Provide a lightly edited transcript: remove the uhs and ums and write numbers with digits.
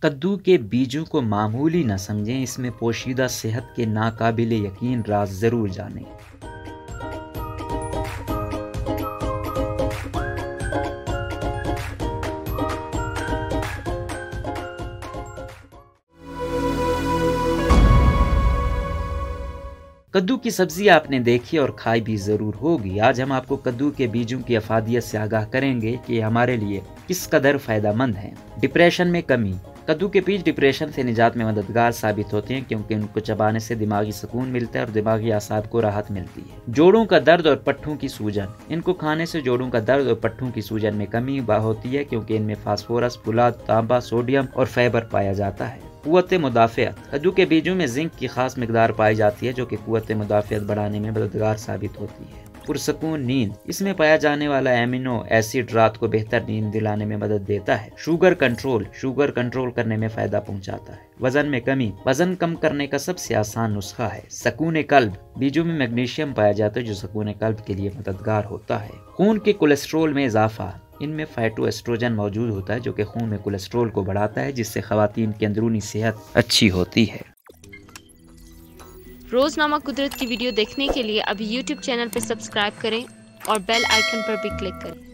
कद्दू के बीजों को मामूली न समझें, इसमें पोशीदा सेहत के नाकाबिले यकीन राज जरूर जानें। कद्दू की सब्जी आपने देखी और खाई भी ज़रूर होगी। आज हम आपको कद्दू के बीजों की अफादियत से आगाह करेंगे कि हमारे लिए किस कदर फ़ायदेमंद हैं। डिप्रेशन में कमी। कद्दू के बीज डिप्रेशन से निजात में मददगार साबित होते हैं क्योंकि उनको चबाने से दिमागी सुकून मिलता है और दिमागी आसाब को राहत मिलती है। जोड़ों का दर्द और पट्ठों की सूजन। इनको खाने से जोड़ों का दर्द और पट्ठों की सूजन में कमी होती है क्योंकि इनमें फास्फोरस, फुलाद, तांबा, सोडियम और फाइबर पाया जाता है। कुव्वत मुदाफ़ियत। कद्दू के बीजों में जिंक की खास मिकदार पाई जाती है जो कि कुव्वत मुदाफ़ियत बढ़ाने में मददगार साबित होती है। पुरसकून नींद। इसमें पाया जाने वाला एमिनो एसिड रात को बेहतर नींद दिलाने में मदद देता है। Sugar control. शुगर कंट्रोल करने में फायदा पहुंचाता है। वजन में कमी। वजन कम करने का सबसे आसान नुस्खा है सकून कल्ब। बीजों में मैग्नीशियम पाया जाता है जो सकून कल्ब के लिए मददगार होता है। खून के कोलेस्ट्रोल में इजाफा। इनमें फाइटोएस्ट्रोजन मौजूद होता है जो कि खून में कोलेस्ट्रोल को बढ़ाता है जिससे खवातीन की अंदरूनी सेहत अच्छी होती है। रोजनामा कुदरत की वीडियो देखने के लिए अभी YouTube चैनल पर सब्सक्राइब करें और बेल आइकन पर भी क्लिक करें।